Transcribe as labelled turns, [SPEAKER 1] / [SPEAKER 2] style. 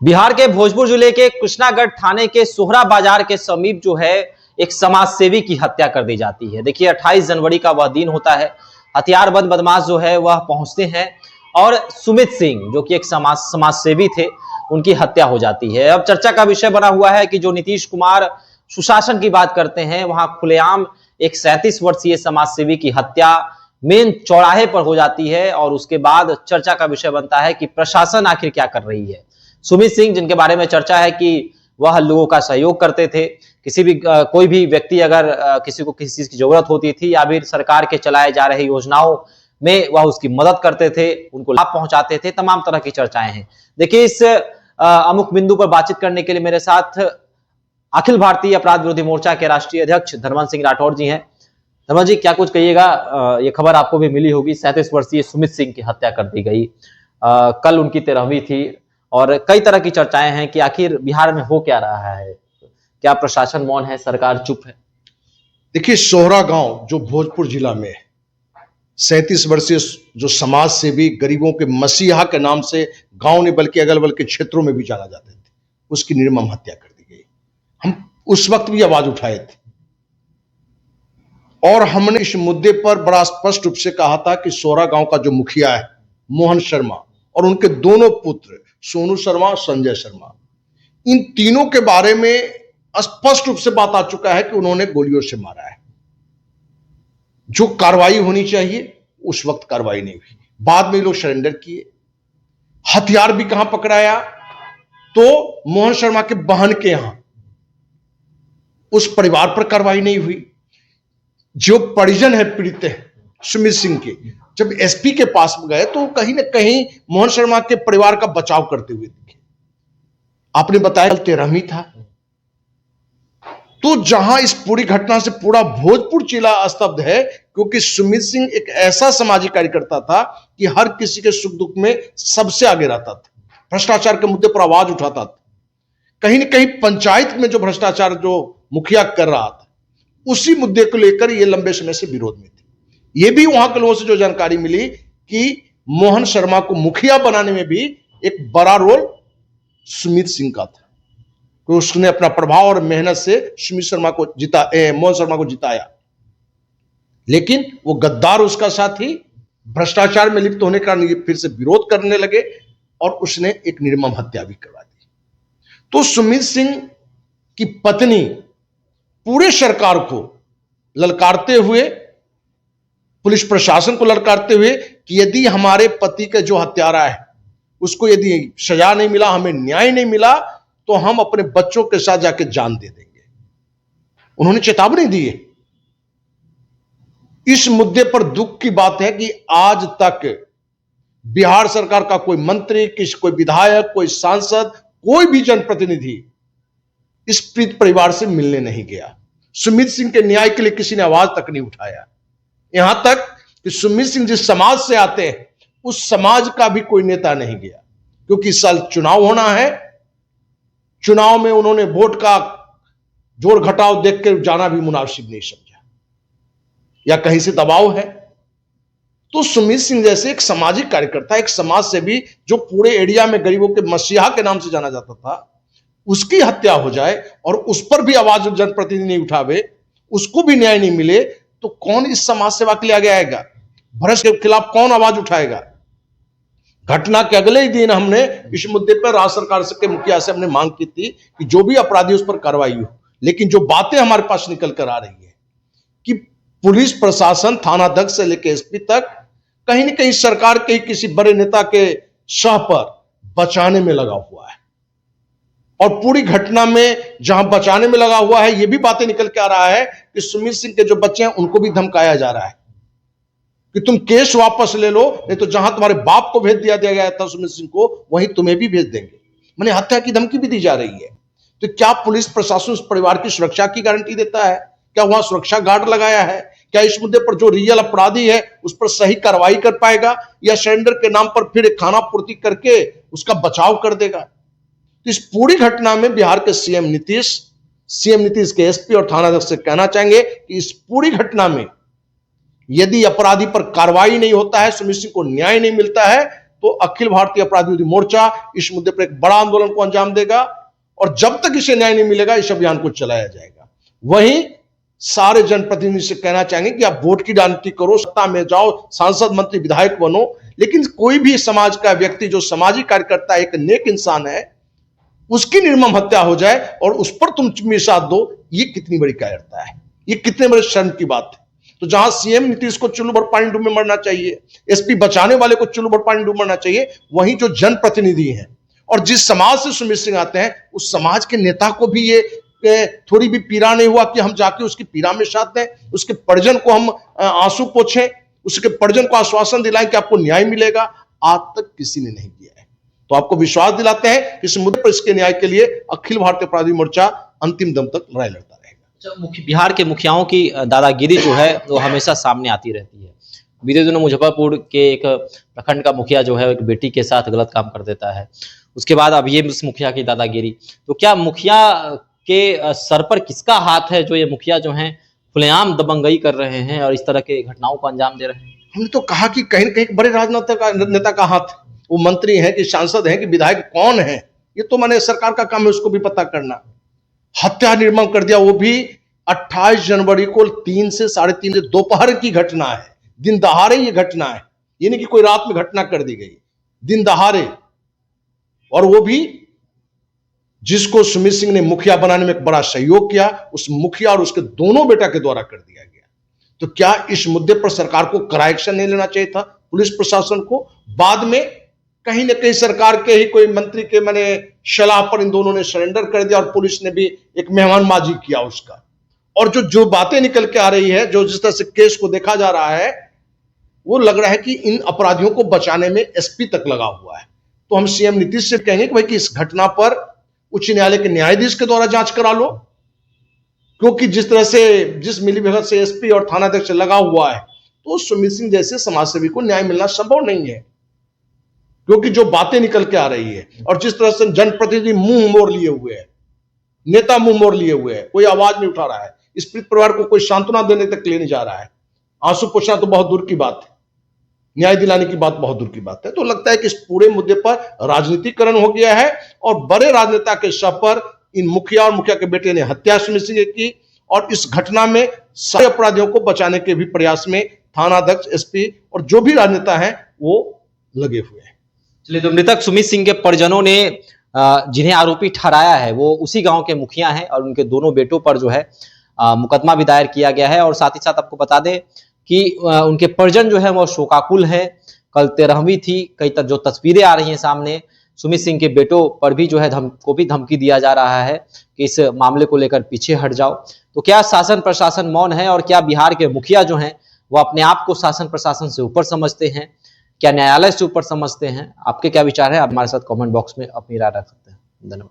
[SPEAKER 1] बिहार के भोजपुर जिले के कृष्णागढ़ थाने के सोहरा बाजार के समीप जो है एक समाज सेवी की हत्या कर दी जाती है। देखिए 28 जनवरी का वह दिन होता है। हथियारबंद बदमाश जो है वह पहुंचते हैं और सुमित सिंह जो कि एक समाज सेवी थे, उनकी हत्या हो जाती है। अब चर्चा का विषय बना हुआ है कि जो नीतीश कुमार सुशासन की बात करते हैं, वहां खुलेआम एक 37 वर्षीय समाज सेवी की हत्या मेन चौराहे पर हो जाती है और उसके बाद चर्चा का विषय बनता है कि प्रशासन आखिर क्या कर रही है। सुमित सिंह, जिनके बारे में चर्चा है कि वह लोगों का सहयोग करते थे, कोई भी व्यक्ति अगर किसी को किसी चीज की जरूरत होती थी या फिर सरकार के चलाए जा रहे योजनाओं में वह उसकी मदद करते थे, उनको लाभ पहुंचाते थे, तमाम तरह की चर्चाएं हैं। देखिए इस अमुक बिंदु पर बातचीत करने के लिए मेरे साथ अखिल भारतीय अपराध विरोधी मोर्चा के राष्ट्रीय अध्यक्ष धर्मेंद्र सिंह राठौर जी हैं। धर्मेंद्र जी, क्या कुछ कहिएगा? ये खबर आपको भी मिली होगी, 37 वर्षीय सुमित सिंह की हत्या कर दी गई। कल उनकी 13वीं थी और कई तरह की चर्चाएं हैं कि आखिर बिहार में हो क्या रहा है। क्या प्रशासन मौन है, सरकार चुप है?
[SPEAKER 2] देखिए, सोहरा गांव जो भोजपुर जिला में 37 वर्षीय जो समाज सेवी, गरीबों के मसीहा के नाम से गांव ने बल्कि अगल बगल के क्षेत्रों में भी जाना जाते थे, उसकी निर्मम हत्या कर दी गई। हम उस वक्त भी आवाज उठाए थे और हमने इस मुद्दे पर बड़ा स्पष्ट रूप से कहा था कि सोहरा गांव का जो मुखिया है मोहन शर्मा और उनके दोनों पुत्र सोनू शर्मा, संजय शर्मा, इन तीनों के बारे में स्पष्ट रूप से बात आ चुका है कि उन्होंने गोलियों से मारा है। जो कार्रवाई होनी चाहिए उस वक्त कार्रवाई नहीं हुई। बाद में लोग सरेंडर किए। हथियार भी कहां पकड़ाया? तो मोहन शर्मा के बहन के यहां। उस परिवार पर कार्रवाई नहीं हुई। जो परिजन है पीड़ित है सुमित सिंह के, जब एसपी के पास गए तो कहीं ना कहीं मोहन शर्मा के परिवार का बचाव करते हुए दिखे। आपने बताया 13वीं था, तो जहां इस पूरी घटना से पूरा भोजपुर जिला स्तब्ध है, क्योंकि सुमित सिंह एक ऐसा सामाजिक कार्यकर्ता था कि हर किसी के सुख दुख में सबसे आगे रहता था, भ्रष्टाचार के मुद्दे पर आवाज उठाता था। कहीं ना कहीं पंचायत में जो भ्रष्टाचार जो मुखिया कर रहा था, उसी मुद्दे को लेकर ये लंबे समय से विरोध में थे। ये भी वहां के लोगों से जो जानकारी मिली कि मोहन शर्मा को मुखिया बनाने में भी एक बड़ा रोल सुमित सिंह का था, तो उसने अपना प्रभाव और मेहनत से सुमित शर्मा को मोहन शर्मा को जिताया। लेकिन वो गद्दार उसका साथी भ्रष्टाचार में लिप्त होने का फिर से विरोध करने लगे और उसने एक निर्मम हत्या भी करवा दी। तो सुमित सिंह की पत्नी पूरे सरकार को ललकारते हुए, पुलिस प्रशासन को ललकारते हुए कि यदि हमारे पति के जो हत्यारा है उसको यदि सजा नहीं मिला, हमें न्याय नहीं मिला, तो हम अपने बच्चों के साथ जाके जान दे देंगे। उन्होंने चेतावनी दी है। इस मुद्दे पर दुख की बात है कि आज तक बिहार सरकार का कोई मंत्री, कोई विधायक, कोई सांसद, कोई भी जनप्रतिनिधि इस पीड़ित परिवार से मिलने नहीं गया। सुमित सिंह के न्याय के लिए किसी ने आवाज तक नहीं उठाया। यहां तक कि सुमित सिंह जिस समाज से आते हैं उस समाज का भी कोई नेता नहीं गया, क्योंकि इस साल चुनाव होना है। चुनाव में उन्होंने वोट का जोड़ घटाव देख कर जाना भी मुनासिब नहीं समझा, या कहीं से दबाव है। तो सुमित सिंह जैसे एक सामाजिक कार्यकर्ता, एक समाज सेवी जो पूरे एरिया में गरीबों के मसीहा के नाम से जाना जाता था, उसकी हत्या हो जाए और उस पर भी आवाज जनप्रतिनिधि नहीं उठावे, उसको भी न्याय नहीं मिले, तो कौन इस समाज सेवा के लिए आगे आएगा? भ्रष्ट के खिलाफ कौन आवाज उठाएगा? घटना के अगले ही दिन हमने इस मुद्दे पर राज्य सरकार के मुखिया से हमने मांग की थी कि जो भी अपराधी उस पर कार्रवाई हो। लेकिन जो बातें हमारे पास निकल कर आ रही है कि पुलिस प्रशासन, थानाध्यक्ष से लेकर एसपी तक कहीं ना कहीं सरकार के किसी बड़े नेता के शाह पर बचाने में लगा हुआ है। और पूरी घटना में जहां बचाने में लगा हुआ है, यह भी बातें निकल के आ रहा है कि सुमित सिंह के जो बच्चे हैं उनको भी धमकाया जा रहा है कि तुम केस वापस ले लो, नहीं तो जहां तुम्हारे बाप को भेज दिया गया था सुमित सिंह को, वहीं तुम्हें भी भेज देंगे। माने हत्या की धमकी भी दी जा रही है। तो क्या पुलिस प्रशासन उस परिवार की सुरक्षा की गारंटी देता है? क्या वहां सुरक्षा गार्ड लगाया है? क्या इस मुद्दे पर जो रियल अपराधी है उस पर सही कार्रवाई कर पाएगा, या सरेंडर के नाम पर फिर खाना पूर्ति करके उसका बचाव कर देगा? तो इस पूरी घटना में बिहार के सीएम नीतीश के एसपी और थानाध्यक्ष से कहना चाहेंगे कि इस पूरी घटना में यदि अपराधी पर कार्रवाई नहीं होता है, सुमित सिंह को न्याय नहीं मिलता है, तो अखिल भारतीय अपराध विरोधी मोर्चा इस मुद्दे पर एक बड़ा आंदोलन को अंजाम देगा और जब तक इसे न्याय नहीं मिलेगा इस अभियान को चलाया जाएगा। वहीं सारे जनप्रतिनिधि से कहना चाहेंगे कि आप वोट की राजनीति करो, सत्ता में जाओ, सांसद मंत्री विधायक बनो, लेकिन कोई भी समाज का व्यक्ति जो सामाजिक कार्यकर्ता एक नेक इंसान है उसकी निर्मम हत्या हो जाए और उस पर तुम जिम्मेदारी साथ दो, ये कितनी बड़ी कायरता है, ये कितने बड़े शर्म की बात है। तो जहां सीएम नीतीश को चुल्लू भर पानी डूब में मरना चाहिए, एसपी बचाने वाले को चुल्लू भर पानी डूब मरना चाहिए, वहीं जो जनप्रतिनिधि हैं और जिस समाज से सुमित सिंह आते हैं उस समाज के नेता को भी ये थोड़ी भी पीड़ा नहीं हुआ कि हम जाके उसकी पीड़ा में साथ दें, उसके परिजन को हम आंसू पोंछें, उसके परिजन को आश्वासन दिलाएं कि आपको न्याय मिलेगा। आज तक किसी ने नहीं किया है। तो आपको विश्वास दिलाते हैं कि इस मुद्दे पर इसके न्याय के लिए अखिल भारतीय अपराधी मोर्चा अंतिम दम तक लड़ाई लड़ता रहेगा।
[SPEAKER 1] बिहार के मुखियाओं की दादागिरी जो है वो हमेशा सामने आती रहती है। बीते दिनों मुजफ्फरपुर के एक प्रखंड का मुखिया जो है एक बेटी के साथ गलत काम कर देता है, उसके बाद अब ये इस मुखिया की दादागिरी। तो क्या मुखिया के सर पर किसका हाथ है जो ये मुखिया जो हैं खुलेआम दबंगई कर रहे हैं और इस तरह के घटनाओं को अंजाम दे रहे हैं?
[SPEAKER 2] हमने तो कहा कि कहीं न कहीं बड़े राजनीतिक नेता का हाथ, वो मंत्री हैं कि सांसद हैं कि विधायक कौन है, ये तो मैंने सरकार का काम है उसको भी पता करना। हत्या निर्मम कर दिया, वो भी 28 जनवरी को 3 से 3:30 बजे दोपहर की घटना है, दिन दहाड़े ये घटना है, ये नहीं कि कोई रात में घटना कर दी गई, दिन दहाड़े। और वो भी जिसको सुमित सिंह ने मुखिया बनाने में एक बड़ा सहयोग किया, उस मुखिया और उसके दोनों बेटा के द्वारा कर दिया गया। तो क्या इस मुद्दे पर सरकार को कड़ा एक्शन नहीं लेना चाहिए था, पुलिस प्रशासन को? बाद में कहीं ना कहीं सरकार के ही कोई मंत्री के मैंने सलाह पर इन दोनों ने सरेंडर कर दिया और पुलिस ने भी एक मेहमानबाजी किया उसका। और जो बातें निकल के आ रही है, जो जिस तरह से केस को देखा जा रहा है, वो लग रहा है कि इन अपराधियों को बचाने में एसपी तक लगा हुआ है। तो हम सीएम नीतीश से कहेंगे कि भाई कि इस घटना पर उच्च न्यायालय के न्यायाधीश के द्वारा जांच करा लो, क्योंकि जिस तरह से जिस मिलीभगत से एसपी और थानाध्यक्ष लगा हुआ है, तो सुमित सिंह जैसे समाजसेवी को न्याय मिलना संभव नहीं है। क्योंकि जो बातें निकल के आ रही है और जिस तरह से जनप्रतिनिधि मुंह मोड़ लिए हुए है, नेता मुंह मोड़ लिए हुए है, कोई आवाज नहीं उठा रहा है, इस पीड़ित परिवार को कोई सांत्वना देने तक ले नहीं जा रहा है, आंसू पोंछना तो बहुत दूर की बात है, न्याय दिलाने की बात बहुत दूर की बात है। तो लगता है कि इस पूरे मुद्दे पर राजनीतिकरण हो गया है और बड़े राजनेता के शव पर इन मुखिया और मुखिया के बेटे ने हत्या सुमित सिंह की, और इस घटना में सारे अपराधियों को बचाने के भी प्रयास में थानाध्यक्ष, एसपी और जो भी राजनेता हैं वो लगे हुए हैं।
[SPEAKER 1] चलिए, तो मृतक सुमित सिंह के परिजनों ने जिन्हें आरोपी ठहराया है वो उसी गांव के मुखिया हैं और उनके दोनों बेटों पर जो है मुकदमा भी दायर किया गया है। और साथ ही साथ आपको बता दें कि उनके परिजन जो है वो शोकाकुल है। कल 13वीं थी, कई जो तस्वीरें आ रही हैं सामने, सुमित सिंह के बेटों पर भी जो है धमकी दिया जा रहा है कि इस मामले को लेकर पीछे हट जाओ। तो क्या शासन प्रशासन मौन है और क्या बिहार के मुखिया जो हैं वो अपने आप को शासन प्रशासन से ऊपर समझते हैं, क्या न्यायालय से ऊपर समझते हैं? आपके क्या विचार है? आप हमारे साथ कमेंट बॉक्स में अपनी राय रख सकते हैं। धन्यवाद।